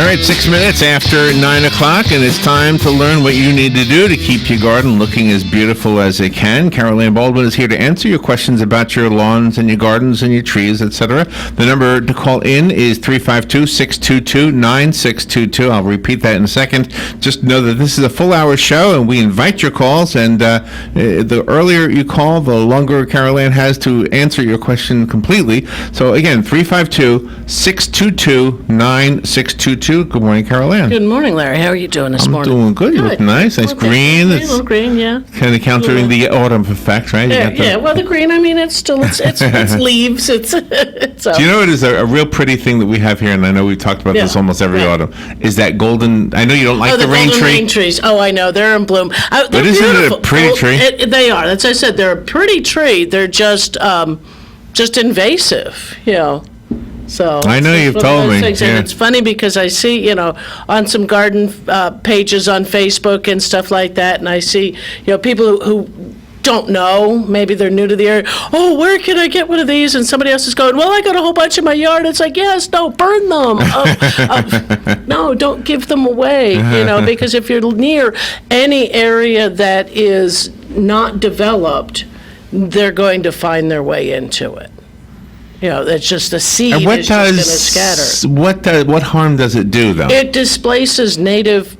All right, 6 minutes after 9 o'clock, and it's time to learn what you need to do to keep your garden looking as beautiful as it can. Carol Ann Baldwin is here to answer your questions about your lawns and your gardens and your trees, etc. The number to call in is 352-622-9622. I'll repeat that in a second. Just know that this is a full-hour show, and we invite your calls, and the earlier you call, the longer Carol Ann has to answer your question completely. So, again, 352-622-9622. Good morning, Carol Ann. Good morning, Larry. How are you doing this morning? I'm doing good. You look nice. Nice green. A little green, yeah. Kind of countering the autumn effect, right? Yeah, well, the green, I mean, it's leaves. It's Do you know it is a real pretty thing that we have here, and I know we've talked about this almost every autumn, is that golden, I know you don't like the rain tree. Rain trees. Oh, I know. They're in bloom. But isn't it a pretty tree? They are. That's what I said. They're a pretty tree. They're just invasive, you know. So I know you've told me. And it's funny because I see, on some garden pages on Facebook and stuff like that, and I see, people who don't know, maybe they're new to the area. Oh, where can I get one of these? And somebody else is going, well, I got a whole bunch in my yard. It's like, yes, no, burn them. No, don't give them away, because if you're near any area that is not developed, they're going to find their way into it. It's just the seed is just going to scatter. What harm does it do, though? It displaces native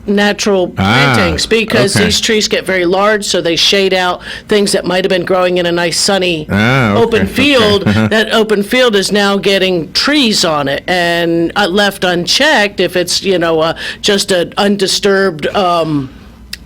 natural plantings because these trees get very large, so they shade out things that might have been growing in a nice sunny open field. That open field is now getting trees on it, and left unchecked, if it's just an undisturbed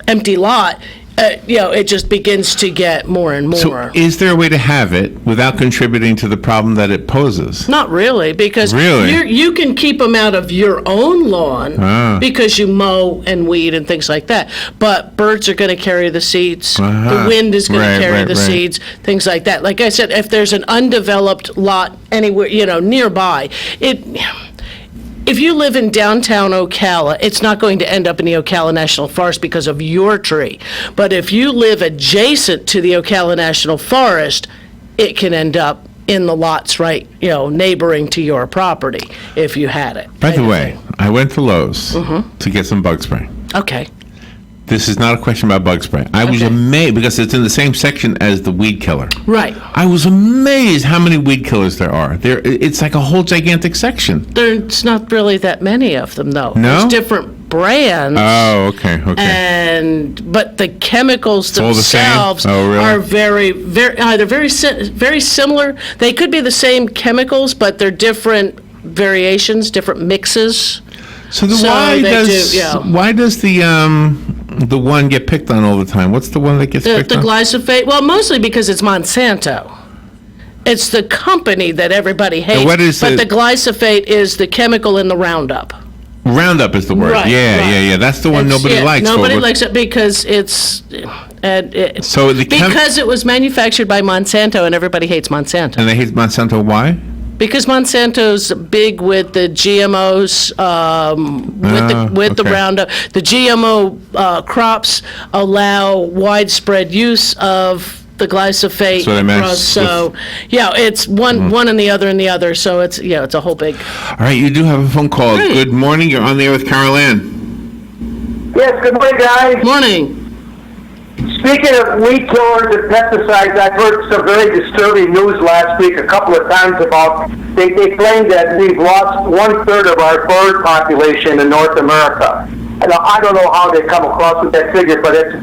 empty lot, it just begins to get more and more. So is there a way to have it without contributing to the problem that it poses? Not really, because you can keep them out of your own lawn because you mow and weed and things like that. But birds are going to carry the seeds. The wind is going to carry the seeds, things like that. Like I said, if there's an undeveloped lot anywhere, nearby, if you live in downtown Ocala, it's not going to end up in the Ocala National Forest because of your tree. But if you live adjacent to the Ocala National Forest, it can end up in the lots neighboring to your property if you had it. By the way, I went to Lowe's to get some bug spray. Okay. This is not a question about bug spray. I was amazed because it's in the same section as the weed killer. Right. I was amazed how many weed killers there are. It's like a whole gigantic section. There's not really that many of them, though. No? There's different brands. Oh, okay. But the chemicals themselves are very, very, either very similar. They could be the same chemicals, but they're different variations, different mixes. So why does the one get picked on all the time? What's the one that gets picked on? The glyphosate. Well, mostly because it's Monsanto. It's the company that everybody hates. But the glyphosate is the chemical in the Roundup. Roundup is the word. Right, yeah. That's the one nobody likes. Nobody likes it because because it was manufactured by Monsanto, and everybody hates Monsanto. And they hate Monsanto. Why? Because Monsanto's big with the GMOs, with the Roundup. The GMO crops allow widespread use of the glyphosate. So it's one and the other. So it's it's a whole big. All right, you do have a phone call. Right. Good morning. You're on the air with Carol Ann. Yes. Good morning, guys. Morning. Speaking of weed killers and pesticides, I've heard some very disturbing news last week a couple of times about, they claim that we've lost 1/3 of our bird population in North America. And I don't know how they come across with that figure, but it's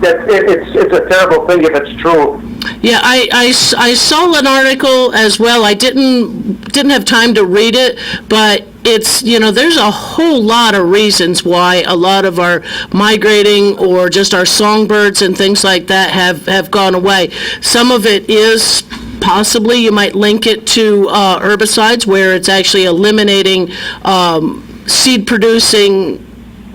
a terrible thing if it's true. Yeah, I saw an article as well. I didn't have time to read it, but it's, there's a whole lot of reasons why a lot of our migrating or just our songbirds and things like that have gone away. Some of it is possibly, you might link it to herbicides, where it's actually eliminating seed-producing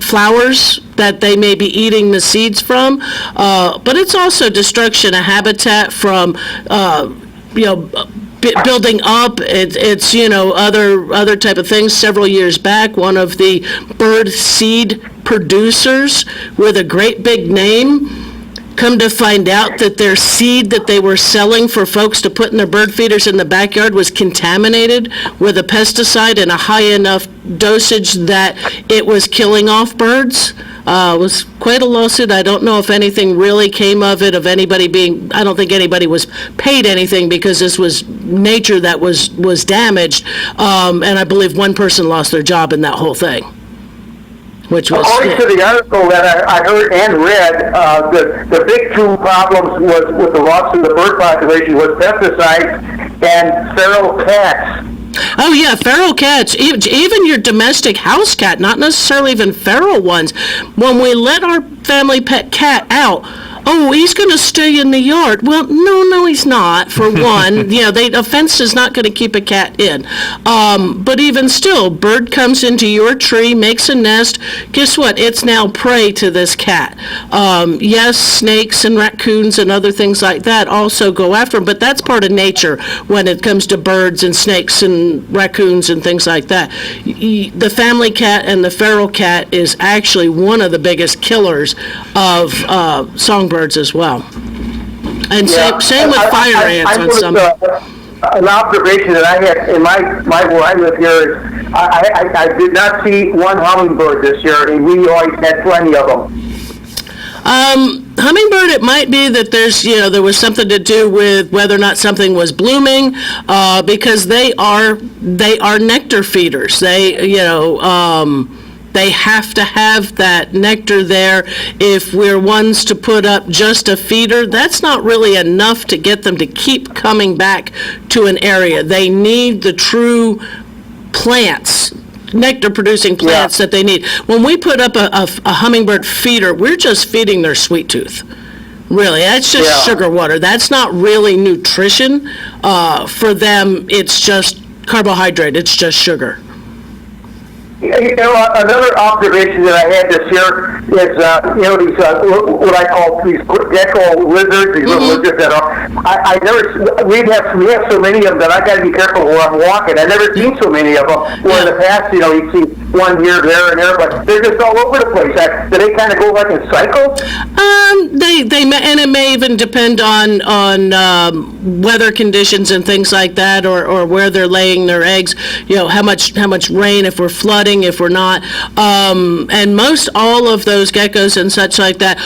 flowers that they may be eating the seeds from, but it's also destruction of habitat from, building up. It's other type of things. Several years back, one of the bird seed producers with a great big name Come to find out that their seed that they were selling for folks to put in their bird feeders in the backyard was contaminated with a pesticide in a high enough dosage that it was killing off birds. It was quite a lawsuit. I don't know if anything really came of it, I don't think anybody was paid anything because this was nature that was damaged. And I believe one person lost their job in that whole thing. According to the article that I heard and read, the big two problems was with the loss of the bird population was pesticides and feral cats. Oh yeah, feral cats, even your domestic house cat, not necessarily even feral ones. When we let our family pet cat out, oh, he's going to stay in the yard. Well, no, he's not, for one. A fence is not going to keep a cat in. But even still, bird comes into your tree, makes a nest. Guess what? It's now prey to this cat. Yes, snakes and raccoons and other things like that also go after them, but that's part of nature when it comes to birds and snakes and raccoons and things like that. The family cat and the feral cat is actually one of the biggest killers of songbirds as well. And same with fire ants on some. An observation that I had in my where I live here is I did not see one hummingbird this year, and we always had plenty of them. Hummingbird, it might be that there was something to do with whether or not something was blooming, because they are nectar feeders. They have to have that nectar there. If we're ones to put up just a feeder, that's not really enough to get them to keep coming back to an area. They need the true plants, nectar-producing plants that they need. When we put up a hummingbird feeder, we're just feeding their sweet tooth. Really, that's just sugar water. That's not really nutrition. For them, it's just carbohydrate. It's just sugar. Another observation that I had this year is, these what I call these gecko lizards, these little lizards that are. We have so many of them that I got to be careful where I'm walking. I've never seen so many of them. Where in the past, you see one here, there, and there, but they're just all over the place. Do they kind of go like in cycles? They may, and it may even depend on weather conditions and things like that, or where they're laying their eggs. How much rain, if we're flooding, if we're not, and most all of those geckos and such like that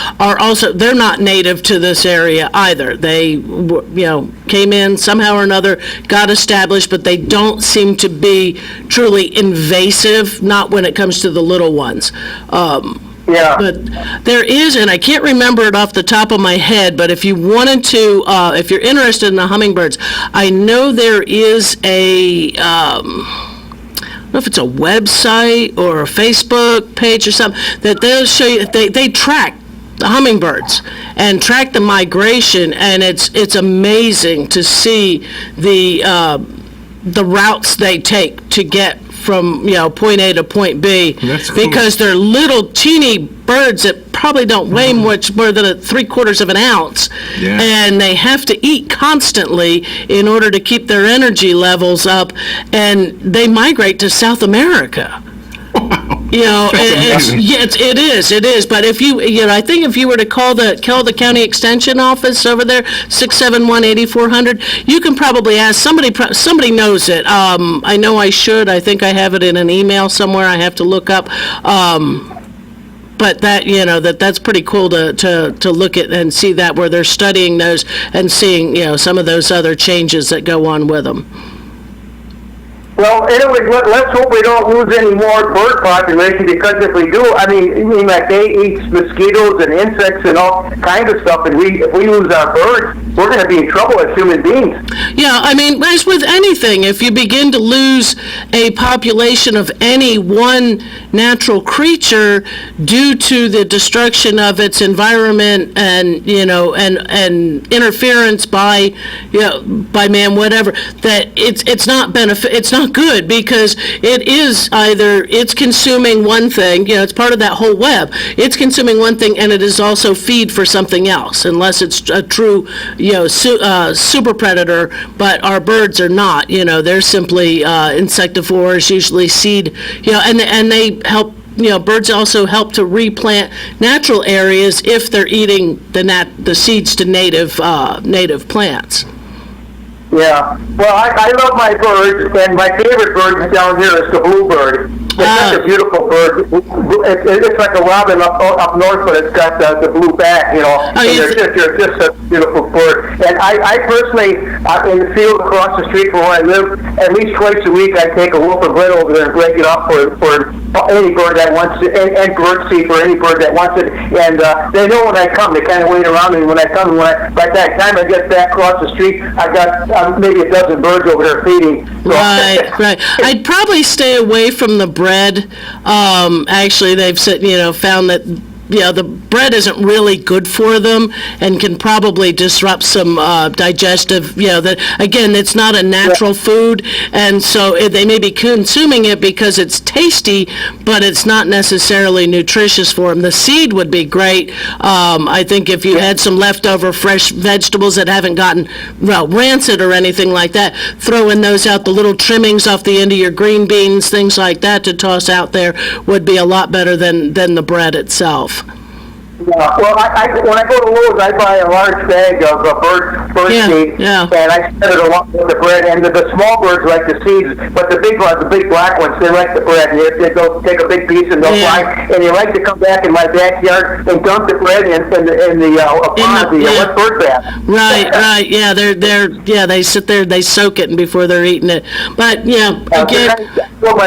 they're not native to this area either. They came in somehow or another, got established, but they don't seem to be truly invasive, not when it comes to the little ones. But there is, and I can't remember it off the top of my head, but if you wanted to, if you're interested in the hummingbirds, I know there is I don't know if it's a website or a Facebook page or something, that they'll show you, they track the hummingbirds and track the migration, and it's amazing to see the routes they take to get from point A to point B. That's cool. Because they're little teeny birds that probably don't weigh much more than 3/4 of an ounce, and they have to eat constantly in order to keep their energy levels up, and they migrate to South America. It is. But if I think if you were to call the county extension office over there, 671-8400, you can probably ask somebody. Somebody knows it. I know I should. I think I have it in an email somewhere. I have to look up. But that's pretty cool to look at and see that, where they're studying those and seeing some of those other changes that go on with them. Well, anyway, let's hope we don't lose any more bird population, because if we do, they eat mosquitoes and insects and all kinds of stuff, and if we lose our birds, we're going to be in trouble as human beings. Yeah, as with anything, if you begin to lose a population of any one natural creature due to the destruction of its environment and and interference by man, whatever, that it's not good, because it is either it's consuming one thing, it's part of that whole web. It's consuming one thing, and it is also feed for something else, unless it's a true super predator. But our birds are not. They're simply insectivores, usually seed. And they help birds also help to replant natural areas if they're eating the seeds to native plants. Yeah. Well, I love my birds, and my favorite bird down here is the bluebird. It's such a beautiful bird. It's like a robin up north, but it's got the blue back, they're just a beautiful bird. And I personally, in the field across the street from where I live, at least twice a week, I take a loaf of bread over there and break it up for any bird that wants it, and bird seed for any bird that wants it. And they know when I come. They kind of wait around me when I come. And by that time I get back across the street, I got maybe a dozen birds over there feeding. So. Right. I'd probably stay away from the bread. Actually, they've said, found that the bread isn't really good for them and can probably disrupt some digestive, that again, it's not a natural food, and so they may be consuming it because it's tasty, but it's not necessarily nutritious for them. The seed would be great. I think if you had some leftover fresh vegetables that haven't gotten, rancid or anything like that, throwing those out, the little trimmings off the end of your green beans, things like that to toss out there would be a lot better than the bread itself. Yeah, well, when I go to Lowe's, I buy a large bag of bird seed, and I spread it along with the bread. And the small birds like the seeds, but the big ones, the big black ones, they like the bread. They'll take a big piece and they'll fly. And they like to come back in my backyard and dump the bread in the wet bird bath. Right. Yeah, they sit there, they soak it before they're eating it. But again. I told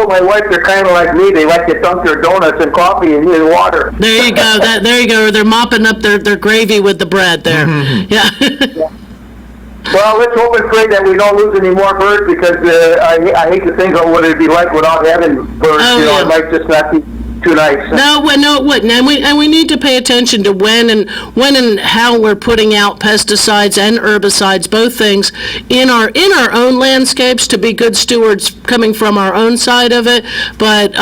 my wife they're kind of like me. They like to dunk their donuts and coffee in water. There you go. There you go. They're mopping up their gravy with the bread there. Mm-hmm. Yeah. Well, let's hope and pray that we don't lose any more birds, because I hate to think of what it'd be like without having birds. It might just not be too nice. No, it wouldn't. And we need to pay attention to when and how we're putting out pesticides and herbicides, both things, in our own landscapes, to be good stewards coming from our own side of it. But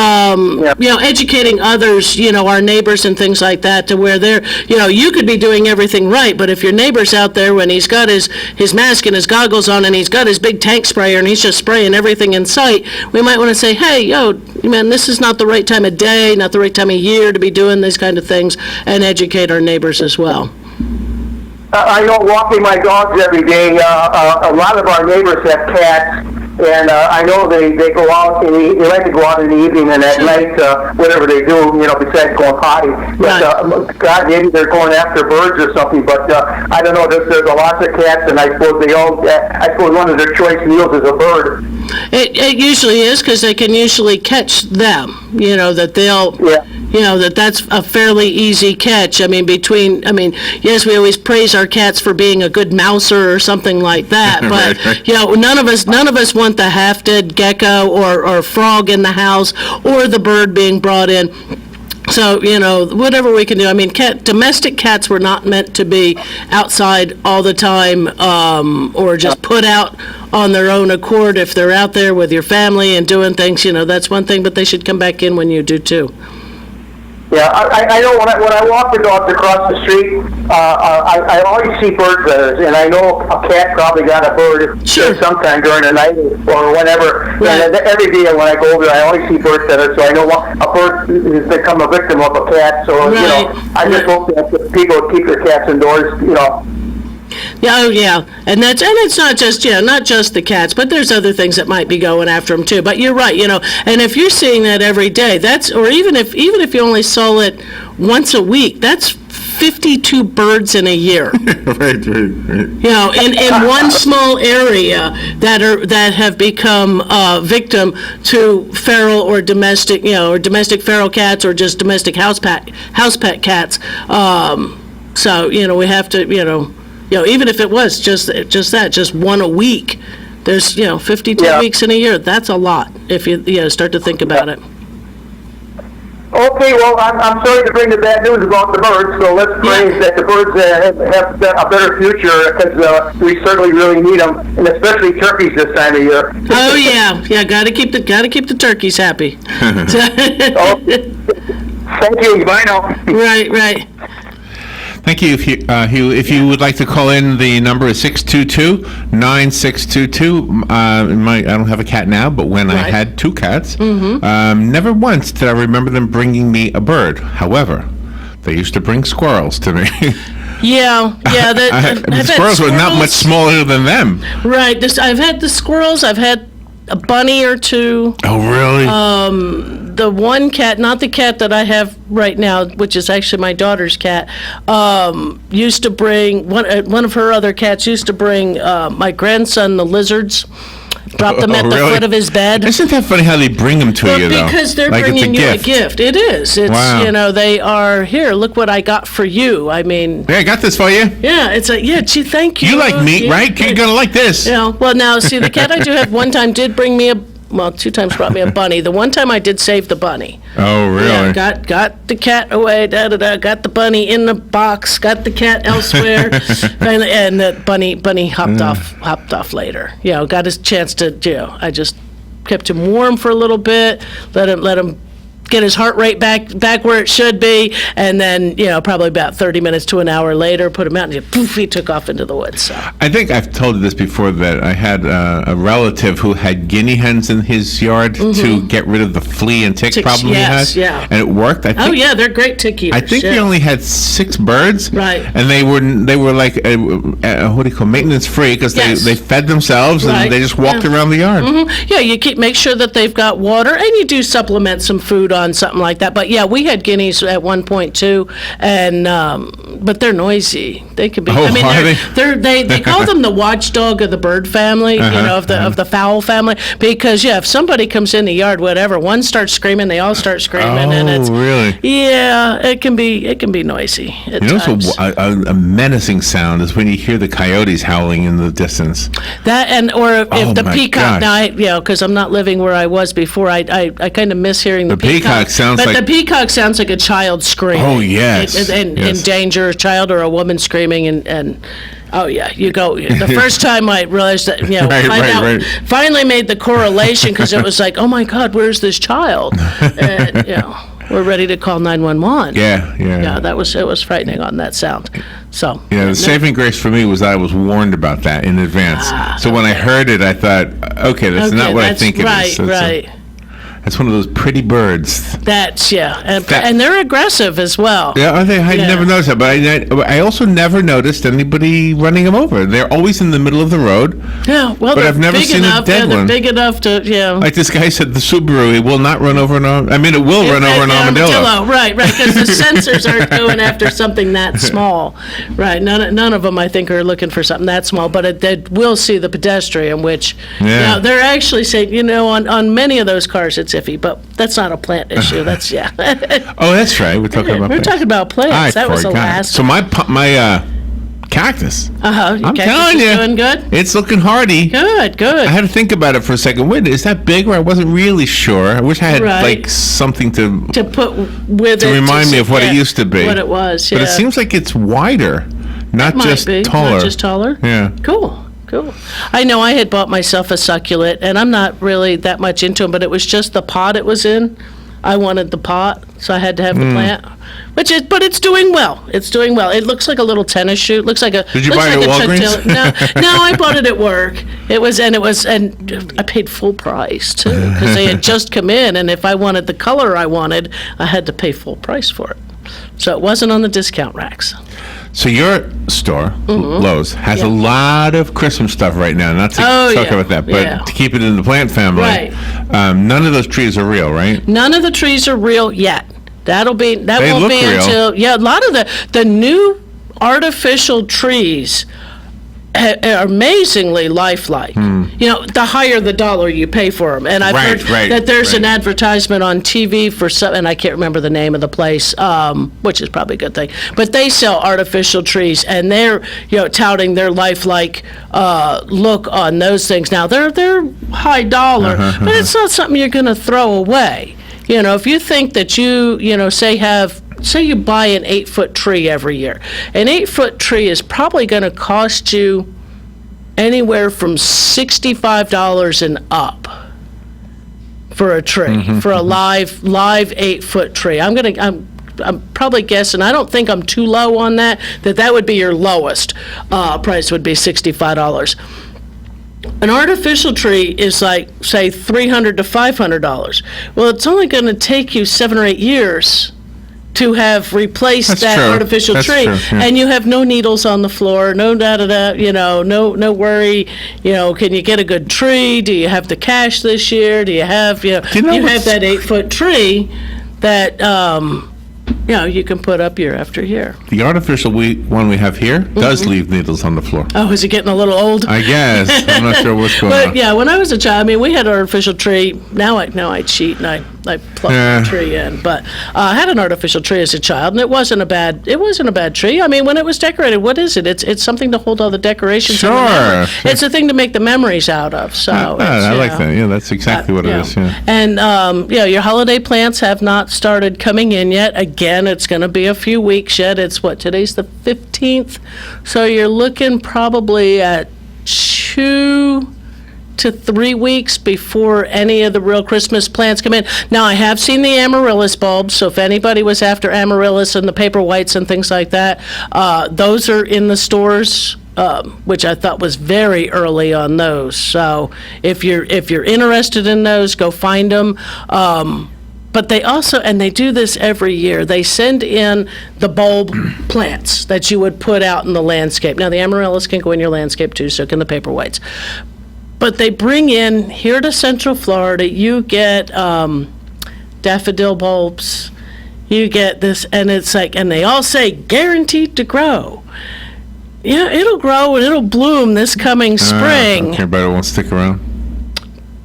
educating others, our neighbors and things like that, to where they're, you could be doing everything right, but if your neighbor's out there when he's got his mask and his goggles on and he's got his big tank sprayer and he's just spraying everything in sight, we might want to say, hey, man, this is not the right time of day, not the right time of year to be doing these kind of things, and educate our neighbors as well. I know, walking my dogs every day, a lot of our neighbors have cats, and I know they go out, and they like to go out in the evening and at night, whatever they do, besides going potty. But, God, maybe they're going after birds or something, but I don't know, there's a lot of cats, and I suppose one of their choice meals is a bird. It usually is, because they can usually catch them, that they'll... Yeah. That's a fairly easy catch. Yes, we always praise our cats for being a good mouser or something like that, but, right. None of us want the half-dead gecko or frog in the house, or the bird being brought in. So, whatever we can do. Domestic cats were not meant to be outside all the time, or just put out on their own accord. If they're out there with your family and doing things, that's one thing, but they should come back in when you do too. Yeah, I know when I walk the dogs across the street, I always see bird feathers, and I know a cat probably got a bird sometime during the night or whenever. Right. And every day when I go over there, I always see bird feathers, so I know a bird has become a victim of a cat. So I just hope that people keep their cats indoors. Yeah, and it's not just the cats, but there's other things that might be going after them too. But you're right, and if you're seeing that every day, or even if you only saw it once a week, that's 52 birds in a year. Right. In one small area that have become victim to feral or domestic, or domestic feral cats, or just domestic house pet cats. So we have to, even if it was just one a week, there's 52 weeks in a year. That's a lot if you start to think about it. Okay, well, I'm sorry to bring the bad news about the birds, so let's pray that the birds have a better future, because we certainly really need them, and especially turkeys this time of year. Oh yeah, gotta keep the turkeys happy. Thank you. Bye now. Right. Thank you, Hugh. If you would like to call in, the number is 622-9622. I don't have a cat now, but when I had 2 cats, never once did I remember them bringing me a bird. However, they used to bring squirrels to me. Yeah. The squirrels were not much smaller than them. Right. I've had the squirrels. I've had a bunny or 2. Oh, really? The one cat, not the cat that I have right now, which is actually my daughter's cat, used to bring, one of her other cats used to bring my grandson the lizards. Drop them at the foot of his bed. Isn't that funny how they bring them to you, though? Because they're bringing you a gift. It is. It's, they are, here, look what I got for you. I mean. Yeah, I got this for you. Yeah, it's like, gee, thank you. You like meat, right? You're going to like this. Well, now, see, the cat I do have one time did bring me 2 times brought me a bunny. The one time I did save the bunny. Oh, really? Yeah, got the cat away, got the bunny in the box, got the cat elsewhere, and the bunny hopped off later. Got his chance to, I just kept him warm for a little bit, let him get his heart rate back where it should be, and then probably about 30 minutes to an hour later, put him out, and poof, he took off into the woods. So I think I've told you this before, that I had a relative who had guinea hens in his yard to get rid of the flea and tick problem he had. Yeah. And it worked. They're great tick eaters. I think they only had 6 birds. Right. And they were like what do you call, maintenance free, because they fed themselves and they just walked around the yard. Yeah, you make sure that they've got water, and you do supplement some food on something like that. But we had guineas at one point too, and but they're noisy. They can be. They call them the watchdog of the bird family, of the fowl family, because if somebody comes in the yard, whatever, one starts screaming, they all start screaming, and it's really. Yeah, it can be noisy. Also, a menacing sound is when you hear the coyotes howling in the distance. That or if the peacock. Gosh. Now, because I'm not living where I was before, I kind of miss hearing the peacock. The peacock sounds like a child screaming. Oh, yes. In danger, a child or a woman screaming, and oh, yeah, you go. The first time I realized that, finally made the correlation, because it was like, oh, my God, where's this child? And, we're ready to call 911. Yeah. It was frightening on that sound. So. Yeah, the saving grace for me was that I was warned about that in advance. So when I heard it, I thought, okay, that's not what I think it is. Right. It's one of those pretty birds. And they're aggressive as well. Yeah, are they? I never noticed that, but I also never noticed anybody running them over. They're always in the middle of the road. Yeah, well, but I've never seen a dead one. They're big enough to, Like this guy said, the Subaru, it will not run over an armadillo. I mean, it will run over an armadillo. Right, because the sensors aren't going after something that small. Right, none of them, I think, are looking for something that small, but they will see the pedestrian, which, they're actually saying, on many of those cars, it's iffy, but that's not a plant issue. That's Oh, that's right. We're talking about plants. Talking about plants. That was the last. So my cactus. I'm telling you, doing good. It's looking hardy. Good. I had to think about it for a second. Wait, is that big? Or I wasn't really sure. I wish I had like something to put with it to remind me of what it used to be. What it was. But it seems like it's wider, not just taller. Not just taller. Yeah. Cool. I know I had bought myself a succulent, and I'm not really that much into them, but it was just the pot it was in. I wanted the pot, so I had to have the plant. But it's doing well. It's doing well. It looks like a little tennis shoe. Looks like a. Did you buy it at Walgreens? No, I bought it at work. And I paid full price too, because they had just come in, and if I wanted the color I wanted, I had to pay full price for it. So it wasn't on the discount racks. So your store, Lowe's, has a lot of Christmas stuff right now. Not to talk about that, but to keep it in the plant family. Right. None of those trees are real, right? None of the trees are real yet. That won't be real. Until a lot of the new artificial trees are amazingly lifelike. The higher the dollar you pay for them. And I've heard that there's an advertisement on TV for some, and I can't remember the name of the place, which is probably a good thing. But they sell artificial trees, and they're touting their lifelike look on those things. Now they're high dollar, but it's not something you're going to throw away. If you think that say you buy an 8-foot tree every year. An 8-foot tree is probably going to cost you anywhere from $65 and up for a tree, for a live 8-foot tree. I'm I'm probably guessing, I don't think I'm too low on that would be your lowest price would be $65. An artificial tree is like, say, $300 to $500. Well, it's only going to take you 7 or 8 years to have replaced that artificial tree, and you have no needles on the floor, no no worry. Can you get a good tree? Do you have the cash this year? Do you have you have that 8-foot tree that you can put up year after year. The artificial one we have here does leave needles on the floor. Oh, is it getting a little old? I guess. I'm not sure what's going on. But yeah, when I was a child, we had an artificial tree. Now I cheat and I plug the tree in. But I had an artificial tree as a child, and it wasn't a bad tree. When it was decorated, what is it? It's something to hold all the decorations. Sure. It's a thing to make the memories out of. So I like that. Yeah, that's exactly what it is. Yeah. And your holiday plants have not started coming in yet. Again, it's going to be a few weeks yet. It's today's the 15th, so you're looking probably at 2 to 3 weeks before any of the real Christmas plants come in. Now, I have seen the amaryllis bulbs, so if anybody was after amaryllis and the paper whites and things like that, those are in the stores. Which I thought was very early on those. So if you're interested in those, go find them. But they also, and they do this every year, they send in the bulb plants that you would put out in the landscape. Now, the amaryllis can go in your landscape too, so can the paper whites. But they bring in, here to Central Florida, you get daffodil bulbs, you get this, and it's like, and they all say guaranteed to grow. Yeah, it'll grow and it'll bloom this coming spring. Okay, but it won't stick around.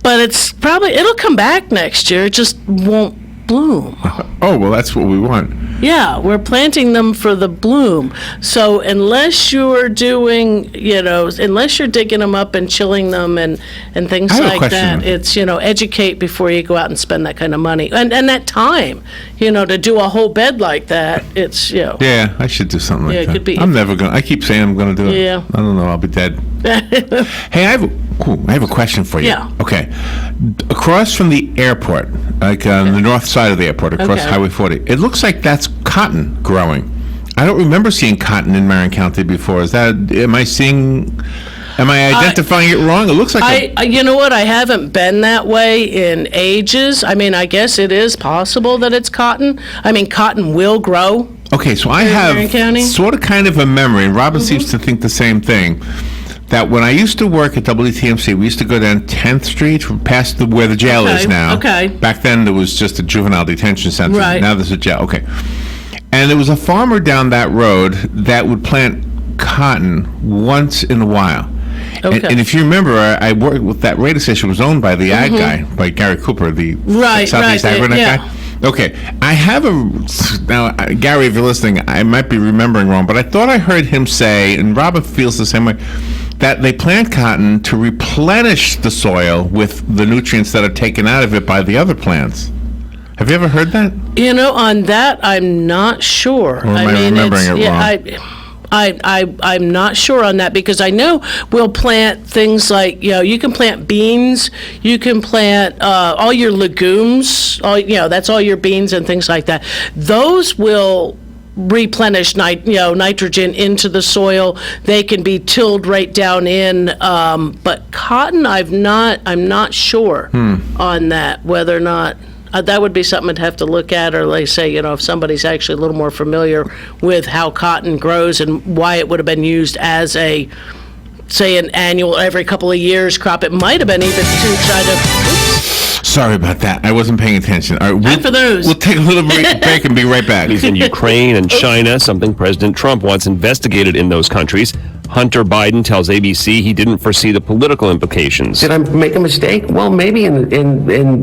But it'll come back next year. It just won't bloom. Oh, well, that's what we want. Yeah, we're planting them for the bloom. So unless you're doing, unless you're digging them up and chilling them and things like that, it's, educate before you go out and spend that kind of money. And that time, to do a whole bed like that, it's, Yeah, I should do something like that. It could be. I'm never going to. I keep saying I'm going to do it. Yeah. I don't know. I'll be dead. Hey, I have a question for you. Yeah. Okay. Across from the airport, like on the north side of the airport, across Highway 40, it looks like that's cotton growing. I don't remember seeing cotton in Marin County before. Am I identifying it wrong? It looks like you know what? I haven't been that way in ages. I guess it is possible that it's cotton. Cotton will grow. Okay, so I have sort of kind of a memory, and Robin seems to think the same thing, that when I used to work at WTMC, we used to go down 10th Street, past where the jail is now. Okay. Back then, there was just a juvenile detention center. Right. Now there's a jail. Okay. And there was a farmer down that road that would plant cotton once in a while. Okay. And if you remember, I worked with that radio station was owned by the ag guy, by Gary Cooper, the Southeast Agronet guy. Okay, I have now, Gary, if you're listening, I might be remembering wrong, but I thought I heard him say, and Robert feels the same way, that they plant cotton to replenish the soil with the nutrients that are taken out of it by the other plants. Have you ever heard that? On that, I'm not sure. Or am I remembering it wrong? I'm not sure on that, because I know we'll plant things like, you can plant beans, you can plant all your legumes, that's all your beans and things like that. Those will replenish nitrogen into the soil. They can be tilled right down in, but cotton, I'm not sure on that, whether or not. That would be something I'd have to look at, or like say, if somebody's actually a little more familiar with how cotton grows and why it would have been used as an annual, every couple of years crop. It might have been even to try to. Sorry about that. I wasn't paying attention. All right, for those. We'll take a little break and be right back. In Ukraine and China, something President Trump wants investigated in those countries. Hunter Biden tells ABC he didn't foresee the political implications. Did I make a mistake? Well, maybe in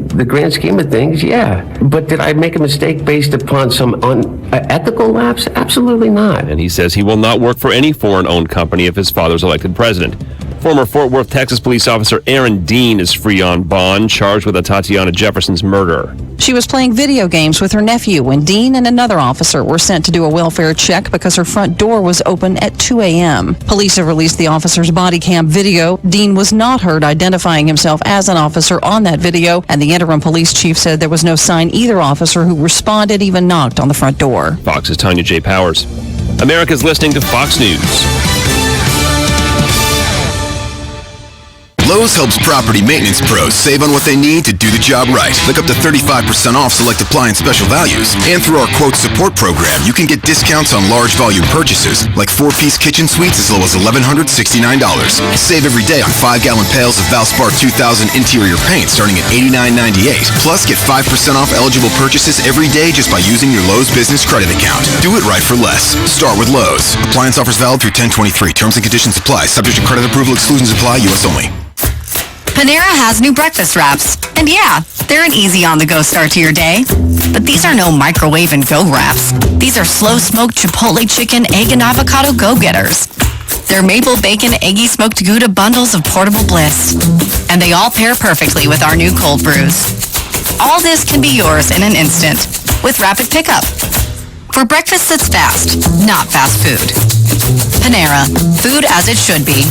the grand scheme of things, yeah. But did I make a mistake based upon some unethical lapse? Absolutely not. And he says he will not work for any foreign-owned company if his father's elected president. Former Fort Worth, Texas police officer Aaron Dean is free on bond, charged with a Tatiana Jefferson's murder. She was playing video games with her nephew when Dean and another officer were sent to do a welfare check because her front door was open at 2 a.m. Police have released the officer's body cam video. Dean was not heard identifying himself as an officer on that video, and the interim police chief said there was no sign either officer who responded even knocked on the front door. Fox's Tanya J. Powers. America's listening to Fox News. Lowe's helps property maintenance pros save on what they need to do the job right. Like up to 35% off select appliance special values. And through our quote support program, you can get discounts on large volume purchases, like 4-piece kitchen suites as low as $1,169. Save every day on 5-gallon pails of Valspar 2000 interior paint starting at $89.98. Plus, get 5% off eligible purchases every day just by using your Lowe's business credit account. Do it right for less. Start with Lowe's. Appliance offers valid through 10/23. Terms and conditions apply. Subject to credit approval. Exclusions apply. U.S. only. Panera has new breakfast wraps. And yeah, they're an easy on-the-go start to your day. But these are no microwave and go wraps. These are slow-smoked Chipotle chicken, egg, and avocado go-getters. They're maple bacon, eggy smoked Gouda bundles of portable bliss. And they all pair perfectly with our new cold brews. All this can be yours in an instant with rapid pickup. For breakfast that's fast, not fast food. Panera, food as it should be.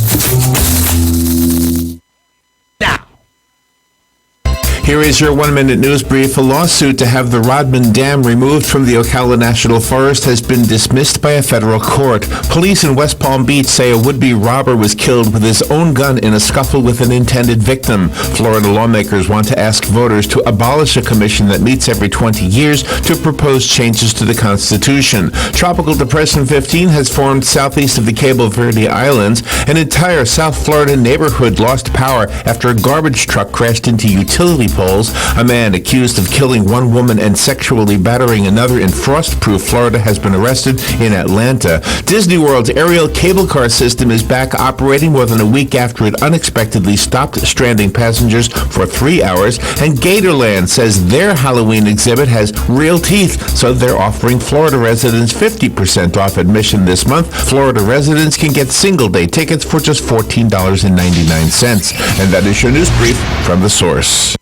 Here is your 1-minute news brief. A lawsuit to have the Rodman Dam removed from the Ocala National Forest has been dismissed by a federal court. Police in West Palm Beach say a would-be robber was killed with his own gun in a scuffle with an intended victim. Florida lawmakers want to ask voters to abolish a commission that meets every 20 years to propose changes to the Constitution. Tropical Depression 15 has formed southeast of the Cabo Verde Islands. An entire South Florida neighborhood lost power after a garbage truck crashed into utility poles. A man accused of killing one woman and sexually battering another in Frostproof, Florida, has been arrested in Atlanta. Disney World's aerial cable car system is back operating more than a week after it unexpectedly stopped stranding passengers for 3 hours. And Gatorland says their Halloween exhibit has real teeth, so they're offering Florida residents 50% off admission this month. Florida residents can get single-day tickets for just $14.99. And that is your news brief from The Source.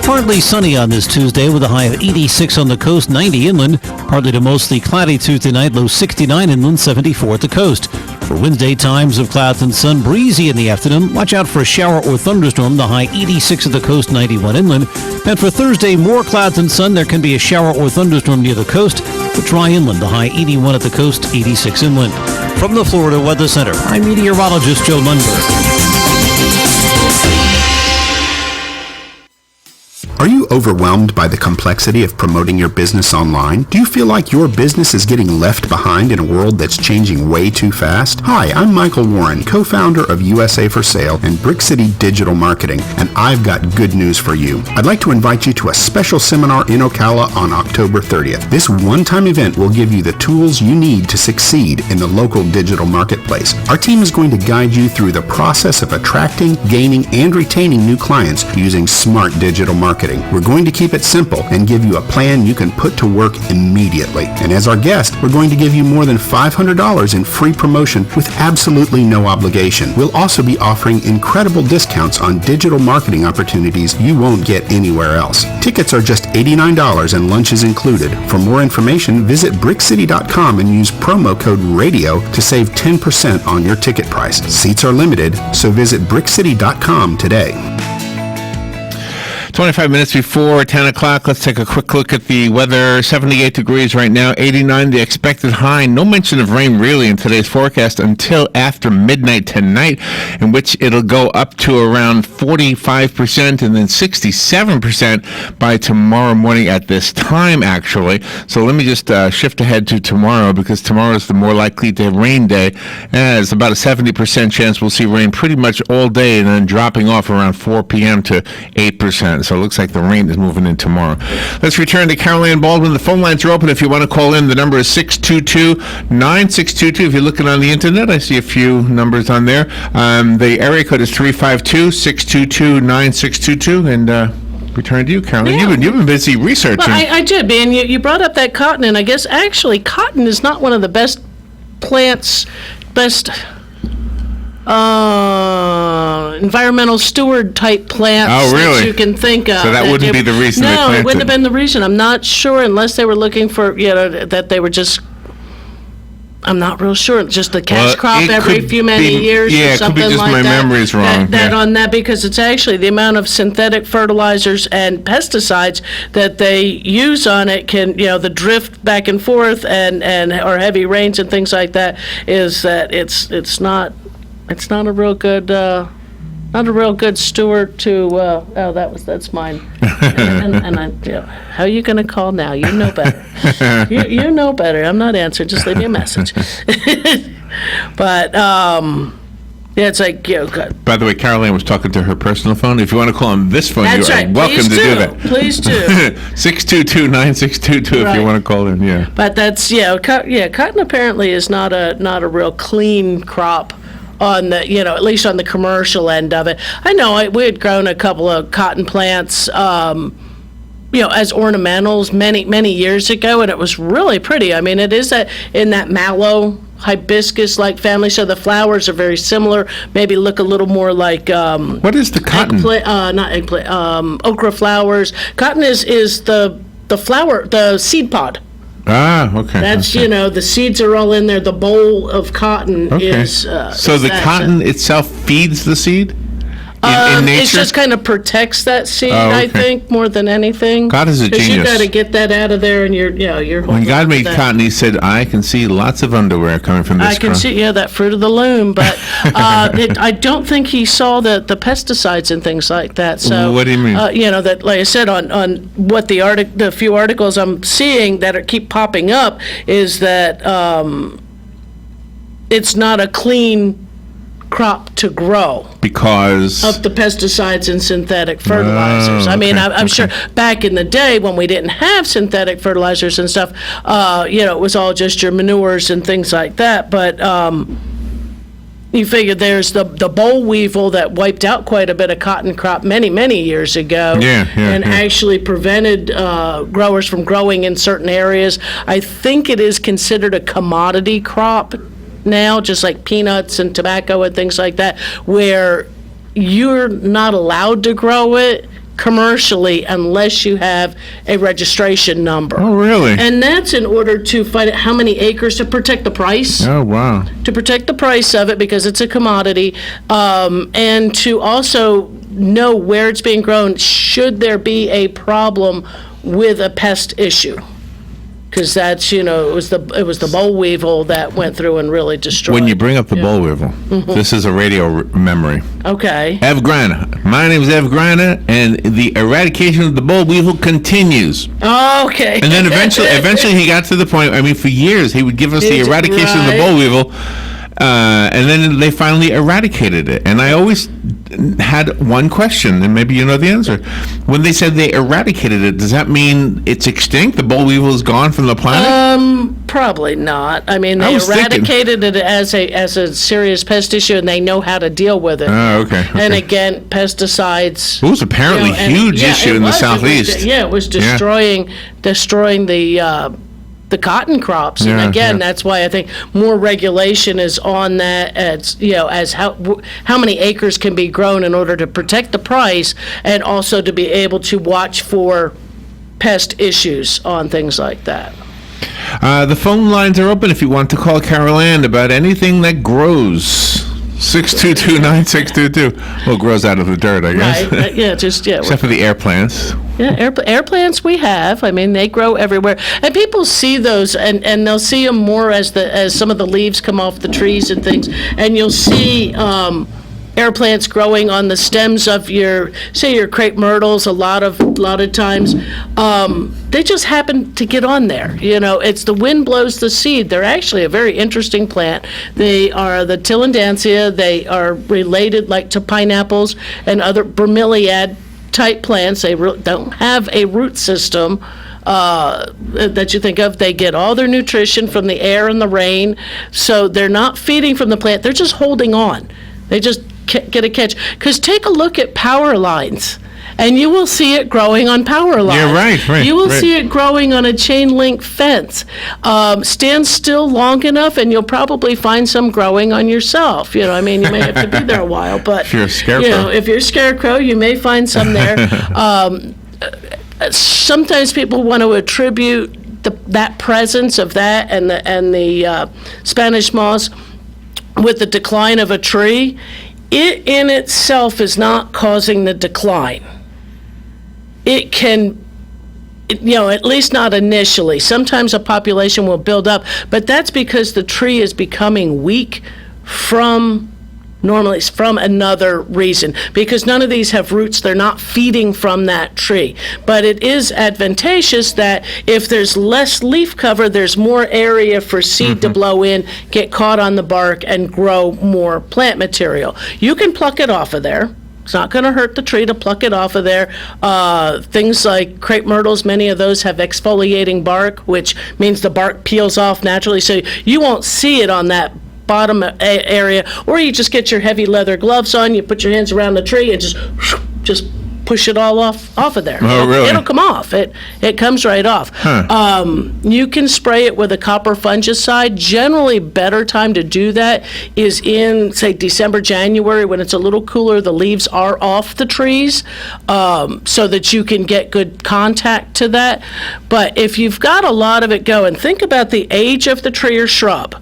Partly sunny on this Tuesday with a high of 86 on the coast, 90 inland. Partly to mostly cloudy Tuesday night, low 69 inland, 74 at the coast. For Wednesday, times of clouds and sun, breezy in the afternoon. Watch out for a shower or thunderstorm, the high 86 at the coast, 91 inland. And for Thursday, more clouds and sun. There can be a shower or thunderstorm near the coast, but dry inland, the high 81 at the coast, 86 inland. From the Florida Weather Center, I'm meteorologist Joe Lundberg. Are you overwhelmed by the complexity of promoting your business online? Do you feel like your business is getting left behind in a world that's changing way too fast? Hi, I'm Michael Warren, co-founder of USA for Sale and Brick City Digital Marketing, and I've got good news for you. I'd like to invite you to a special seminar in Ocala on October 30th. This one-time event will give you the tools you need to succeed in the local digital marketplace. Our team is going to guide you through the process of attracting, gaining, and retaining new clients using smart digital marketing. We're going to keep it simple and give you a plan you can put to work immediately. And as our guest, we're going to give you more than $500 in free promotion with absolutely no obligation. We'll also be offering incredible discounts on digital marketing opportunities you won't get anywhere else. Tickets are just $89 and lunch is included. For more information, visit brickcity.com and use promo code RADIO to save 10% on your ticket price. Seats are limited, so visit brickcity.com today. 25 minutes before 10 o'clock, let's take a quick look at the weather. 78 degrees right now, 89 the expected high. No mention of rain really in today's forecast until after midnight tonight, in which it'll go up to around 45% and then 67% by tomorrow morning at this time, actually. So let me just shift ahead to tomorrow, because tomorrow is the more likely day rain day. It's about a 70% chance we'll see rain pretty much all day and then dropping off around 4 p.m. to 8%. So it looks like the rain is moving in tomorrow. Let's return to Caroline Baldwin. The phone lines are open if you want to call in. The number is 622-9622. If you're looking on the internet, I see a few numbers on there. The area code is 352-622-9622. And return to you, Caroline. Yeah. You've been busy researching. Well, I did, man. You brought up that cotton, and I guess actually cotton is not one of the best plants, environmental steward type plants that you can think of. So that wouldn't be the reason they planted. No, it wouldn't have been the reason. I'm not sure, unless they were looking for, that they were just, I'm not real sure. Just the cash crop every few many years or something like that. Yeah, it could be just my memory's wrong. That on that, because it's actually the amount of synthetic fertilizers and pesticides that they use on it can, the drift back and forth and or heavy rains and things like that, is that it's not a real good not a real good steward to that's mine. and I, how are you going to call now? You know better. you know better. I'm not answering. Just leave me a message. But it's like, By the way, Caroline was talking to her personal phone. If you want to call on this phone, that's you are welcome to do that. Please do. 622-9622 if you want to call in. Yeah. But that's cotton apparently is not a real clean crop. On the, at least on the commercial end of it. I know we had grown a couple of cotton plants, as ornamentals many years ago, and it was really pretty. I mean, it is in that mallow hibiscus-like family, so the flowers are very similar. Maybe look a little more like what is the cotton? Not eggplant. Okra flowers. Cotton is the flower, the seed pod. Ah, okay. That's, the seeds are all in there. The bowl of cotton is... so the cotton itself feeds the seed? In nature? It just kind of protects that seed, I think, more than anything. God is a genius. Because you got to get that out of there, and you're holding When God made cotton, he said, I can see lots of underwear coming from this I can see, that fruit of the loom. But I don't think he saw the pesticides and things like that. So what do you mean? That, like I said, on what the few articles I'm seeing that keep popping up is that it's not a clean crop to grow because of the pesticides and synthetic fertilizers. I'm sure back in the day when we didn't have synthetic fertilizers and stuff, it was all just your manures and things like that. But you figure there's the boll weevil that wiped out quite a bit of cotton crop many years ago, and actually prevented growers from growing in certain areas. I think it is considered a commodity crop now, just like peanuts and tobacco and things like that, where you're not allowed to grow it commercially unless you have a registration number. Oh, really? And that's in order to find out how many acres to protect the price. Oh, wow. To protect the price of it because it's a commodity, and to also know where it's being grown should there be a problem with a pest issue. Because that's, it was the boll weevil that went through and really destroyed. When you bring up the boll weevil, this is a radio memory. Okay. Ev Griner. My name is Ev Griner, and the eradication of the boll weevil continues. Okay. And then eventually he got to the point, for years he would give us the eradication of the boll weevil, and then they finally eradicated it. And I always had one question, and maybe you know the answer. When they said they eradicated it, does that mean it's extinct? The boll weevil is gone from the planet? Probably not. They eradicated it as a serious pest issue, and they know how to deal with it. Oh, okay. And again, pesticides. It was apparently a huge issue in the southeast. It was destroying the cotton crops, and again, that's why I think more regulation is on that, as how many acres can be grown in order to protect the price, and also to be able to watch for pest issues on things like that. The phone lines are open if you want to call Carol Ann about anything that grows. 622-9622. Well, grows out of the dirt, I guess. Right. Except for the air plants. Yeah, air plants we have. They grow everywhere, and people see those, and they'll see them more as some of the leaves come off the trees and things, and you'll see air plants growing on the stems of your crepe myrtles. A lot of times, they just happen to get on there. It's the wind blows the seed. They're actually a very interesting plant. They are the Tillandsia. They are related to pineapples and other bromeliad type plants. They don't have a root system that you think of. They get all their nutrition from the air and the rain, so they're not feeding from the plant. They're just holding on. They just get a catch. Because take a look at power lines And you will see it growing on power lines. Yeah, right. You will see it growing on a chain link fence. Stand still long enough, and you'll probably find some growing on yourself. You may have to be there a while, but if you're a scarecrow, if you're a scarecrow, you may find some there. Sometimes people want to attribute that presence of that and the Spanish moss with the decline of a tree. It in itself is not causing the decline. It can, at least not initially. Sometimes a population will build up, but that's because the tree is becoming weak from another reason, because none of these have roots. They're not feeding from that tree. But it is advantageous that if there's less leaf cover, there's more area for seed to blow in, get caught on the bark, and grow more plant material. You can pluck it off of there. It's not going to hurt the tree to pluck it off of there. Things like crepe myrtles, many of those have exfoliating bark, which means the bark peels off naturally, so you won't see it on that bottom area. Or you just get your heavy leather gloves on, you put your hands around the tree and just push it all off of there. Oh, really? It'll come off. It comes right off. You can spray it with a copper fungicide. Generally, better time to do that is in, say, December, January, when it's a little cooler, the leaves are off the trees, so that you can get good contact to that. But if you've got a lot of it going, think about the age of the tree or shrub.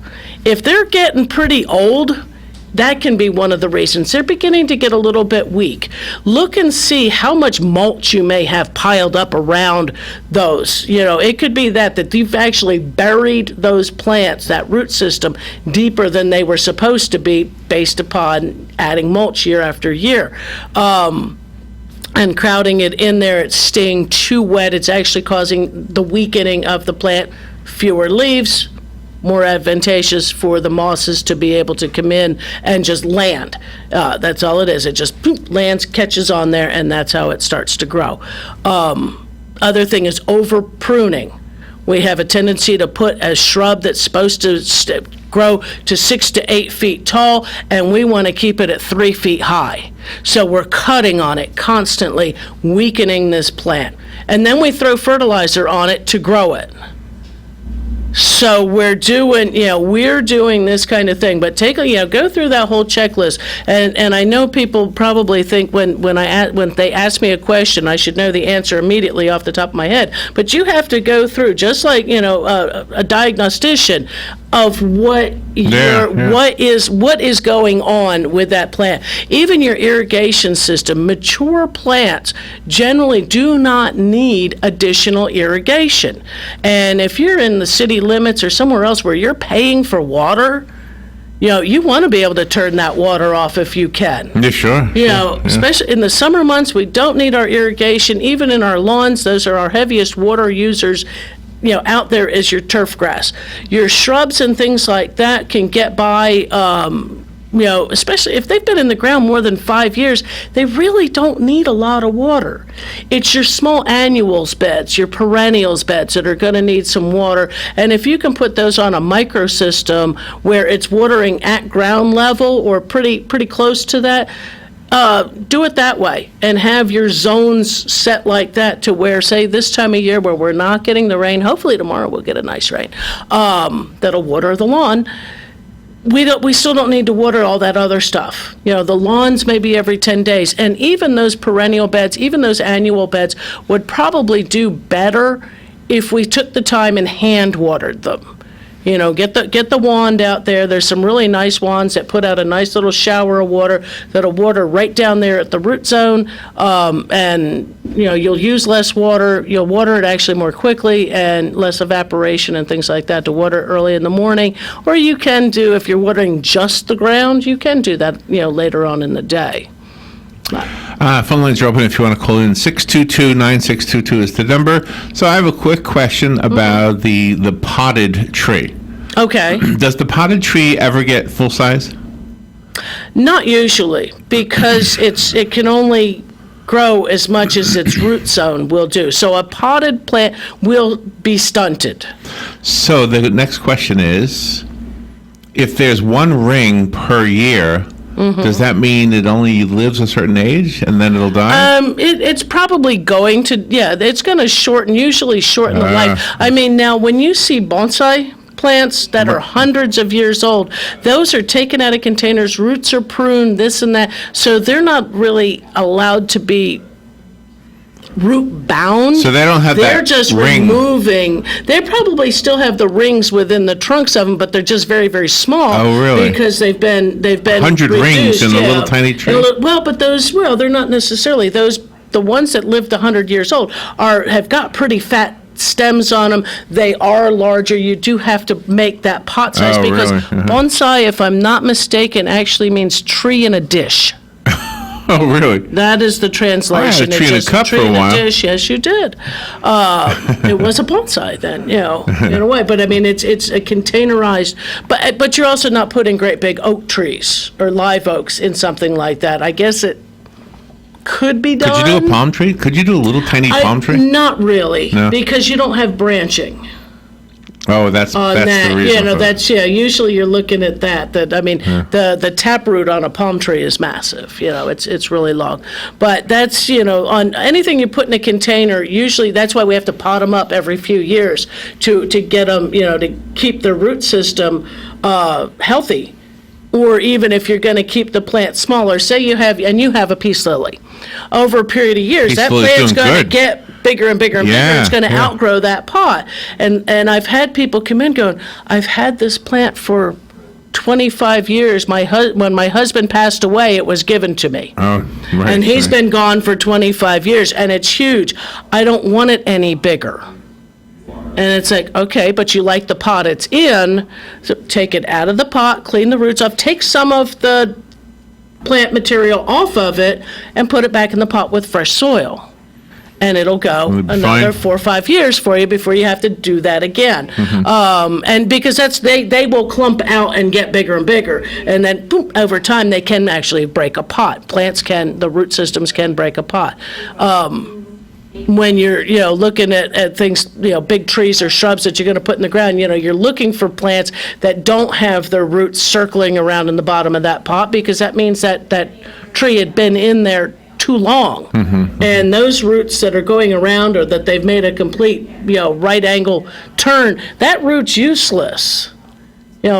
If they're getting pretty old, that can be one of the reasons. They're beginning to get a little bit weak. Look and see how much mulch you may have piled up around those. It could be that you've actually buried those plants, that root system, deeper than they were supposed to be based upon adding mulch year after year. And crowding it in there, it's staying too wet. It's actually causing the weakening of the plant. Fewer leaves, more advantageous for the mosses to be able to come in and just land. That's all it is. It just lands, catches on there, and that's how it starts to grow. Other thing is over pruning. We have a tendency to put a shrub that's supposed to grow to 6 to 8 feet tall, and we want to keep it at 3 feet high. So we're cutting on it constantly, weakening this plant. And then we throw fertilizer on it to grow it. So we're doing this kind of thing, but go through that whole checklist. And I know people probably think when they ask me a question, I should know the answer immediately off the top of my head. But you have to go through, just like a diagnostician, of what is going on with that plant. Even your irrigation system, mature plants generally do not need additional irrigation. And if you're in the city limits or somewhere else where you're paying for water, you want to be able to turn that water off if you can. Yeah, sure. Especially in the summer months, we don't need our irrigation. Even in our lawns, those are our heaviest water users. Out there is your turf grass. Your shrubs and things like that can get by, especially if they've been in the ground more than 5 years, they really don't need a lot of water. It's your small annuals beds, your perennials beds that are going to need some water. And if you can put those on a microsystem where it's watering at ground level or pretty close to that, do it that way and have your zones set like that to where, say, this time of year where we're not getting the rain, hopefully tomorrow we'll get a nice rain, that'll water the lawn. We still don't need to water all that other stuff. The lawns maybe every 10 days. And even those perennial beds, even those annual beds would probably do better if we took the time and hand watered them. Get the wand out there. There's some really nice wands that put out a nice little shower of water that'll water right down there at the root zone. And you'll use less water. You'll water it actually more quickly and less evaporation and things like that to water early in the morning. Or you can do, if you're watering just the ground, you can do that later on in the day. Phone lines are open if you want to call in. 622-9622 is the number. So I have a quick question about the potted tree. Okay. Does the potted tree ever get full size? Not usually, because it can only grow as much as its root zone will do. So a potted plant will be stunted. So the next question is, if there's one ring per year, Does that mean it only lives a certain age and then it'll die? It's probably going to, it's going to usually shorten the life. I mean, now when you see bonsai plants that are hundreds of years old, those are taken out of containers, roots are pruned, this and that, so they're not really allowed to be root bound. So they don't have they're that just ring. removing. They probably still have the rings within the trunks of them, but they're just very, very small. Oh, really? Because they've been 100 rings in a little tiny tree. But they're not necessarily those. The ones that lived 100 years old have got pretty fat stems on them. They are larger. You do have to make that pot size because really? bonsai, if I'm not mistaken, actually means tree in a dish. Oh, really? That is the translation. I had a tree in a cup for a while. Dish. Yes, you did. It was a bonsai then, in a way. But I mean, it's a containerized. But you're also not putting great big oak trees or live oaks in something like that. I guess it could be done. Could you do a palm tree? Could you do a little tiny palm tree? Not really, No? because you don't have branching. Oh, that's the reason. Usually you're looking at that. The taproot on a palm tree is massive. It's really long. But that's on anything you put in a container. Usually that's why we have to pot them up every few years to get them to keep the root system healthy. Or even if you're going to keep the plant smaller, say you have a peace lily. Over a period of years, that plant's going to get bigger and bigger and bigger. It's going to outgrow that pot. And I've had people come in going, I've had this plant for 25 years. When my husband passed away, it was given to me. Oh, right. And he's been gone for 25 years, and it's huge. I don't want it any bigger. And it's like, okay, but you like the pot it's in, so take it out of the pot, clean the roots off, take some of the plant material off of it, and put it back in the pot with fresh soil. And it'll go another 4 or 5 years for you before you have to do that again. Mm-hmm. And because they will clump out and get bigger and bigger, and then boom, over time they can actually break a pot. The root systems can break a pot. When you're looking at things, big trees or shrubs that you're going to put in the ground, you're looking for plants that don't have their roots circling around in the bottom of that pot, because that means that tree had been in there too long. Mm-hmm. And those roots that are going around, or that they've made a complete right angle turn, that root's useless.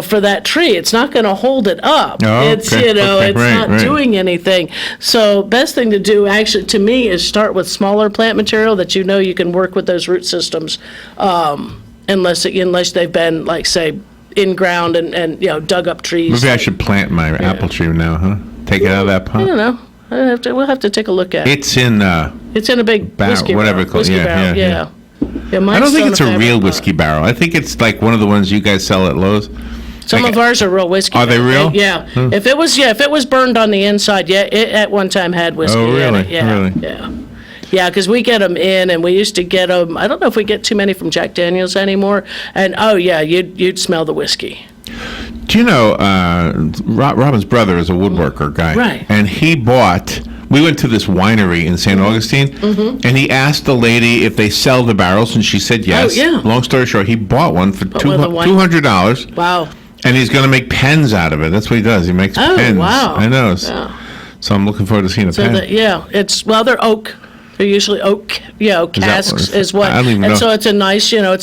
For that tree, it's not going to hold it up. Oh, it's okay. it's Right, not right. doing anything. So best thing to do, actually, to me, is start with smaller plant material that you can work with those root systems, unless they've been, like, say, in ground and dug up trees. Maybe I should plant my apple tree now, huh? Take it out of that pot. I don't know. We'll have to take a look at it. It's in a big whiskey whatever barrel. it's called. Yeah. Yeah, I don't think it's a real whiskey barrel. I think it's like one of the ones you guys sell at Lowe's. Some of ours are real whiskey. Are they real? Yeah. Hmm. If it was burned on the inside, it at one time had whiskey. Oh, really? In it. Yeah. Really? Yeah. Yeah, because we get them in, and we used to get them. I don't know if we get too many from Jack Daniel's anymore. And you'd smell the whiskey. Do you know Robin's brother is a woodworker guy, right? And he bought. We went to this winery in St. Augustine, mm-hmm. and he asked the lady if they sell the barrels, and she said yes. Oh, yeah. Long story short, he bought one for $200. Wow. And he's going to make pens out of it. That's what he does. He makes pens. Oh, wow. I know. Yeah. So I'm looking forward to seeing a pen. They're oak. They're usually oak, casks is what. I don't even know. And so it's a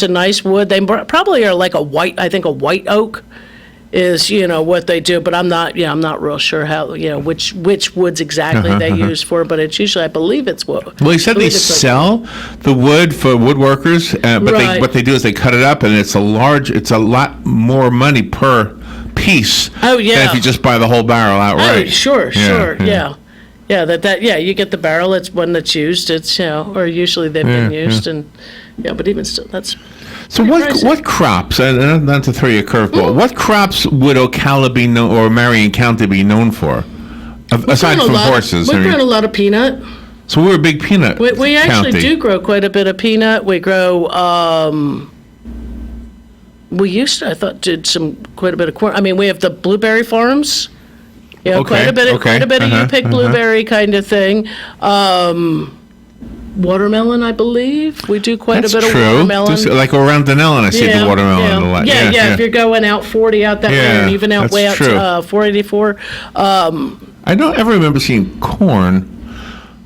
nice wood. They probably are like a white oak is, what they do, but I'm not real sure how, which woods exactly they use for, but it's usually, I believe it's wood. Well, he said they sell the wood for woodworkers, but right. what they do is they cut it up, and it's a lot more money per piece than if you just buy the whole barrel outright. Oh, sure, yeah. Yeah, you get the barrel, it's one that's used, it's, or usually they've been used, and, but even still, that's... So what crops, not to throw you a curveball, what crops would Ocala be known, or Marion County be known for, aside from horses? We've grown a lot of peanut. So we're a big peanut We actually county. do grow quite a bit of peanut. We grow, did quite a bit of corn. I mean, we have the blueberry farms. Quite a bit of you pick blueberry kind of thing. watermelon, I believe. We do quite That's a bit true. of watermelon. Just like around Denellen, I see the watermelon a lot. Yeah, if you're going out 40 out that way, and even out that's way out true. to 484. I don't ever remember seeing corn,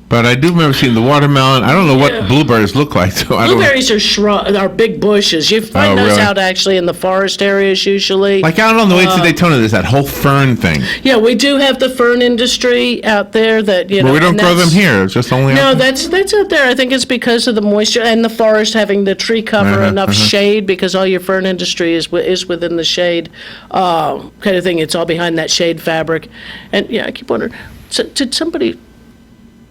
but I do remember seeing the watermelon. I don't know what blueberries look like. So Blueberries are big bushes. You find those out actually in the forest areas usually. Like out on the way to Daytona, there's that whole fern thing. Yeah, we do have the fern industry out there that, But we don't grow them here. It's just only No, that's out there. I think it's because of the moisture and the forest having the tree cover enough shade, because all your fern industry is within the shade kind of thing. It's all behind that shade fabric. And yeah, I keep wondering, so, did somebody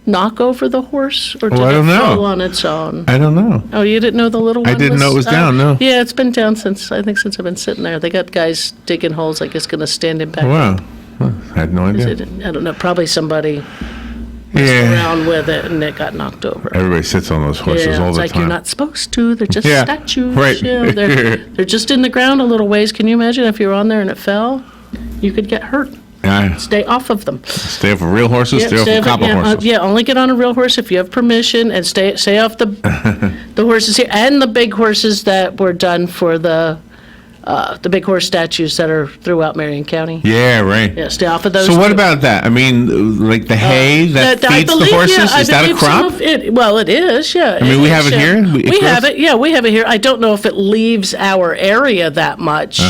knock over the horse, or did I don't it know. fall on its own? I don't know. Oh, you didn't know the little one? I didn't know it was down, no. Yeah, it's been down since I've been sitting there. They got guys digging holes, I guess, going to stand him back. Wow. I had no idea. I don't know, probably somebody messed around with it and it got knocked over. Everybody sits on those horses all it's the like time. you're not supposed to. They're just statues. Right. Yeah, they're just in the ground a little ways. Can you imagine if you were on there and it fell? You could get hurt. Stay off of them. Stay off of real horses, stay off of copper horses. Only get on a real horse if you have permission, and stay off the the horses here and the big horses that were done for the big horse statues that are throughout Marion County. Yeah, right. Yeah, stay off of those. So what about that? I mean, like the hay that I feeds the believe, horses, I is that a believe some crop? of it, well, it is, yeah. I mean, we have it here? We have it, yeah, we have it here. I don't know if it leaves our area that much.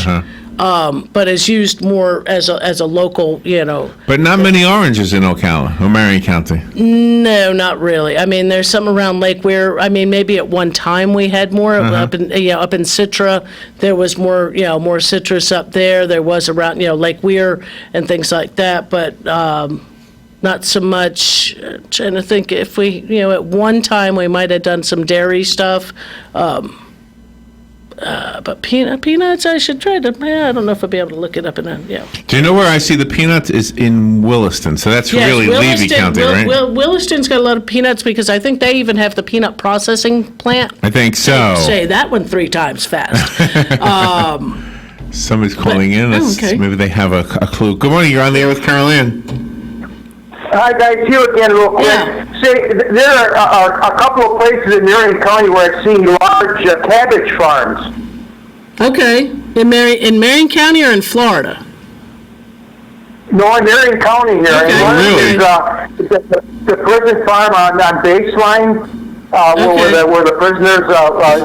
But is used more as a local, But not many oranges in Ocala or Marion County. No, not really. I mean, there's some around Lake Weir. I mean, maybe at one time we had more up in Citra. There was more, more citrus up there. There was around, Lake Weir and things like that. But not so much. Trying to think if we, at one time we might have done some dairy stuff. But peanuts, I should try to. I don't know if I'll be able to look it up in a. Do you know where I see the peanuts is in Williston? So that's really Levy County, right? Williston's got a lot of peanuts because I think they even have the peanut processing plant. I think so. Say that one 3 times fast. Somebody's calling in. Okay. Maybe they have a clue. Good morning. You're on the air with Carol Ann. Hi, guys. You again, real quick. Yeah. See, there are a couple of places in Marion County where I've seen large cabbage farms. Okay. In Marion County or in Florida? No, in Marion County here. Okay. And one Really? is the prison farm on Baseline, where the prisoners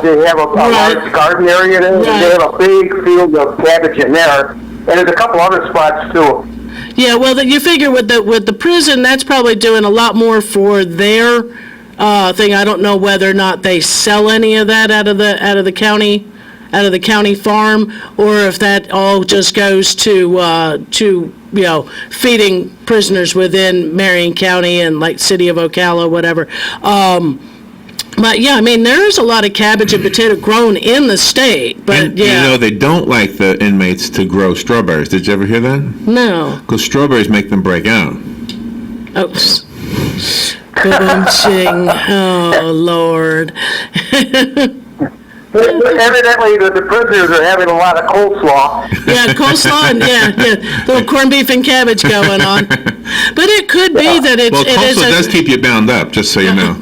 they have a large garden area there. Right. They have a big field of cabbage in there, and there's a couple other spots too. Yeah, well, you figure with the prison, that's probably doing a lot more for their thing. I don't know whether or not they sell any of that out of the county farm, or if that all just goes to feeding prisoners within Marion County and like City of Ocala, whatever. But yeah, I mean, there's a lot of cabbage and potato grown in the state, but And they don't like the inmates to grow strawberries. Did you ever hear that? No. Because strawberries make them break out. Oh, ba-dum-ching. Oh, Lord. Evidently, the prisoners are having a lot of coleslaw. Yeah, coleslaw and little corned beef and cabbage going on. But it could be that it is. Coleslaw does keep you bound up, just so you know.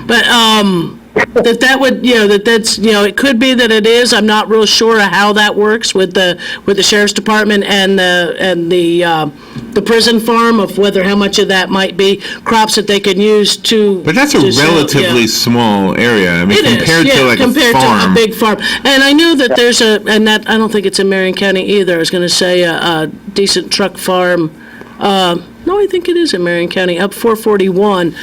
But that would that's it could be that it is. I'm not real sure how that works with the sheriff's department and the prison farm, of whether how much of that might be crops that they can use to. But that's a relatively small area. I mean, compared to a big farm. And I know that there's I don't think it's in Marion County either. I was going to say a decent truck farm. No, I think it is in Marion County, up 441.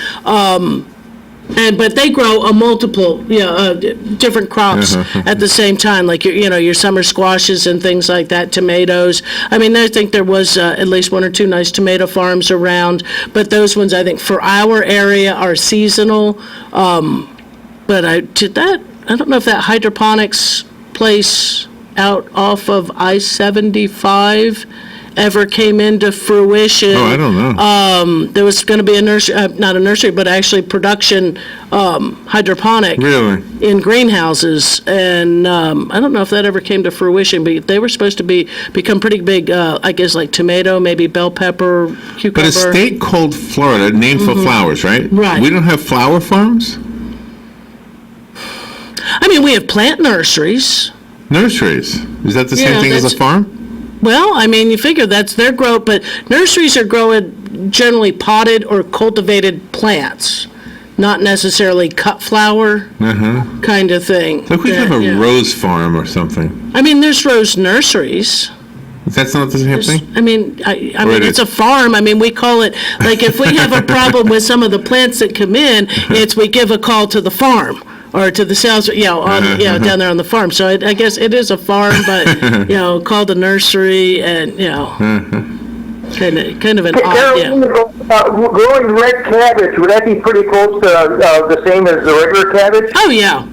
But they grow a multiple, different crops at the same time, like your summer squashes and things like that, tomatoes. I mean, I think there was at least 1 or 2 nice tomato farms around, but those ones I think for our area are seasonal. But I don't know if that hydroponics place out off of I-75 ever came into fruition. Oh, I don't know. There was going to be a nursery, not a nursery, but actually production hydroponic in greenhouses. And I don't know if that ever came to fruition, but they were supposed to become pretty big, I guess, like tomato, maybe bell pepper, cucumber. But a state called Florida, named for flowers, right? Right. We don't have flower farms? I mean, we have plant nurseries. Nurseries? Is that the same thing as a farm? Well, I mean, you figure that's their growth, but nurseries are growing generally potted or cultivated plants, not necessarily cut flower kind of thing. Like we have a rose farm or something. I mean, there's rose nurseries. That's not the same thing? I mean, it's a farm. I mean, we call it, like, if we have a problem with some of the plants that come in, we give a call to the farm. Or to the sales, down there on the farm. So I guess it is a farm, but, called a nursery and, kind of an odd, growing red cabbage, would that be pretty close to the same as the regular cabbage? Oh, yeah.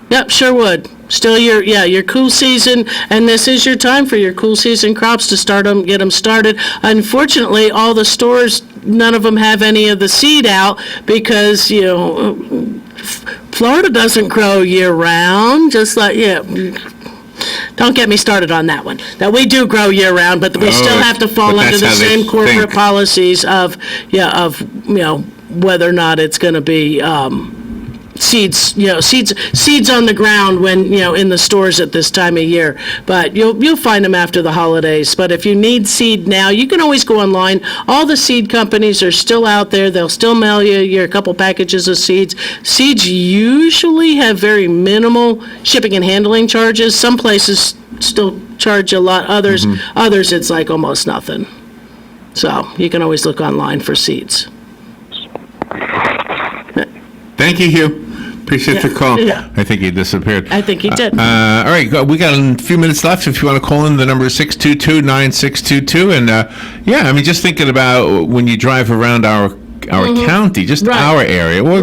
Yep, sure would. Still your cool season, and this is your time for your cool season crops to get them started. Unfortunately, all the stores, none of them have any of the seed out because, Florida doesn't grow year-round, just like, don't get me started on that one. That we do grow year-round, but we still have to fall under the same corporate policies of whether or not it's going to be seeds on the ground when, in the stores at this time of year. But you'll find them after the holidays. But if you need seed now, you can always go online. All the seed companies are still out there. They'll still mail you a couple packages of seeds. Seeds usually have very minimal shipping and handling charges. Some places still charge a lot. Others it's like almost nothing. So you can always look online for seeds. Thank you, Hugh. Appreciate the call. Yeah. I think he disappeared. I think he did. All right, we got a few minutes left. If you want to call in, the number is 622-9622. And just thinking about when you drive around our county, just our area, or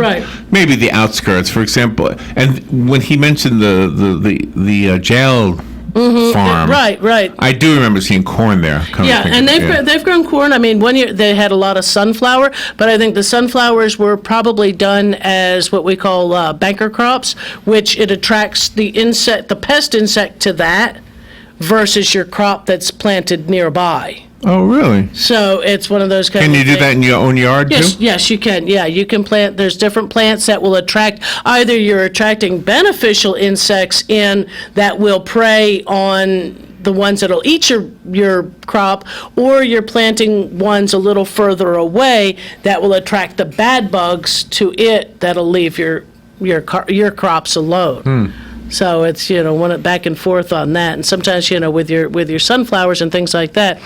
maybe the outskirts, for example. And when he mentioned the jail farm. Right. I do remember seeing corn there. And they've grown corn. I mean, one year they had a lot of sunflower, but I think the sunflowers were probably done as what we call banker crops, which it attracts the pest insect to that versus your crop that's planted nearby. Oh, really? So it's one of those kind of things. Can you do that in your own yard, too? Yes, you can. Yeah, you can plant. There's different plants that will attract, either you're attracting beneficial insects in that will prey on the ones that'll eat your crop, or you're planting ones a little further away that will attract the bad bugs to it that'll leave your crops alone. So it's, one back and forth on that. And sometimes, with your sunflowers and things like that,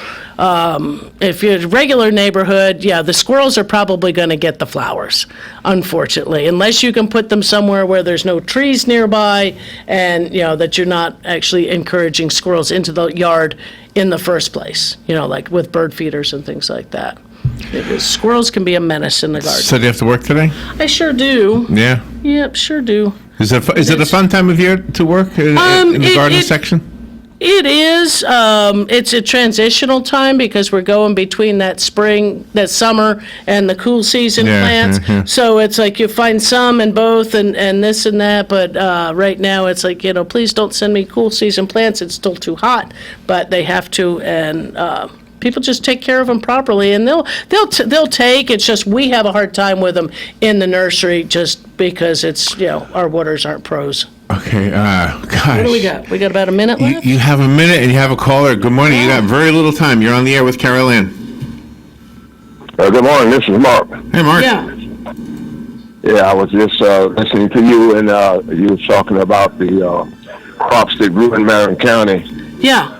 if you're a regular neighborhood, the squirrels are probably going to get the flowers, unfortunately, unless you can put them somewhere where there's no trees nearby and, that you're not actually encouraging squirrels into the yard in the first place, like with bird feeders and things like that. Because squirrels can be a menace in the garden. So do you have to work today? I sure do. Yeah? Yep, sure do. Is it a fun time of year to work in the garden section? It is. It's a transitional time because we're going between that summer, and the cool season plants. Yeah. So it's like you find some in both and this and that. But right now it's like, please don't send me cool season plants. It's still too hot, but they have to. And people just take care of them properly, and they'll take. It's just we have a hard time with them in the nursery just because it's our waters aren't pros. Okay, gosh. What do we got? We got about a minute left? You have a minute and you have a caller. Good morning. You got very little time. You're on the air with Carol Ann. Good morning. This is Mark. Hey, Mark. Yeah, I was just listening to you, and you were talking about the crops that grew in Marion County. Yeah.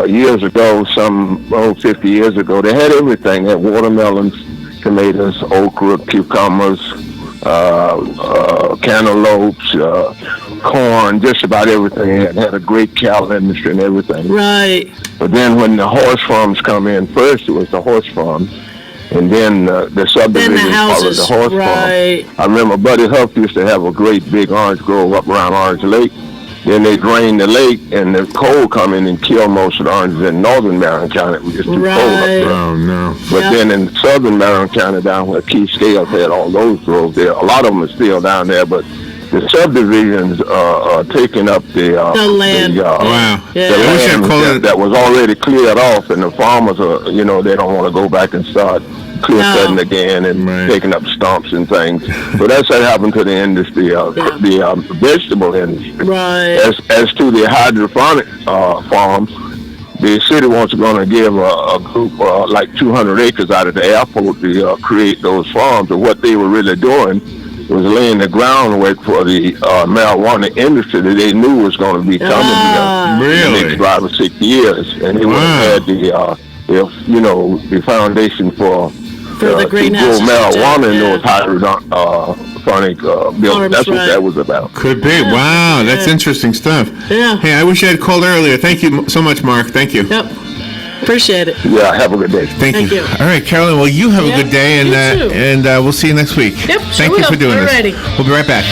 Years ago, 50 years ago, they had everything. They had watermelons, tomatoes, okra, cucumbers, cantaloupes, corn, just about everything. It had a great cattle industry and everything. Right. But then when the horse farms come in, first it was the horse farms, and then the subdivision followed the horse farm. I remember Buddy Huff used to have a great big orange grove up around Orange Lake. Then they drain the lake, and the cold come in and kill most of the oranges in northern Marion County. It was just too cold up there. Oh, no. But then in southern Marion County, down where Keith Scales had all those groves there, a lot of them are still down there, but the subdivisions are taking up the land. Wow. The land that was already cleared off, and the farmers are, they don't want to go back and start clear cutting again and taking up stumps and things. So that's what happened to the industry, the vegetable industry. Right. As to the hydroponic farms, the city was going to give a group like 200 acres out of the airport to create those farms. And what they were really doing was laying the groundwork for the marijuana industry that they knew was going to be coming in the next 5 or 6 years. And they would have had the foundation for the greenhouse grow marijuana in those hydroponic buildings. That's what that was about. Could be. Wow, that's interesting stuff. Yeah. Hey, I wish I had called earlier. Thank you so much, Mark. Thank you. Yep. Appreciate it. Yeah, have a good day. Thank you. All right, Carolyn, well, you have a good day, and we'll see you next week. Yep, Thank you for doing this. We'll be right back.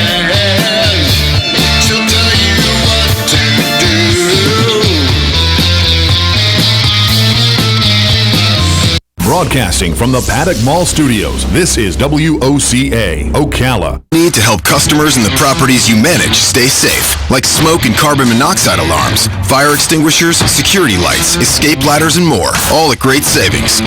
Broadcasting from the Paddock Mall Studios, this is WOCA, Ocala. Need to help customers and the properties you manage stay safe, like smoke and carbon monoxide alarms, fire extinguishers, security lights, escape ladders, and more, all at great savings.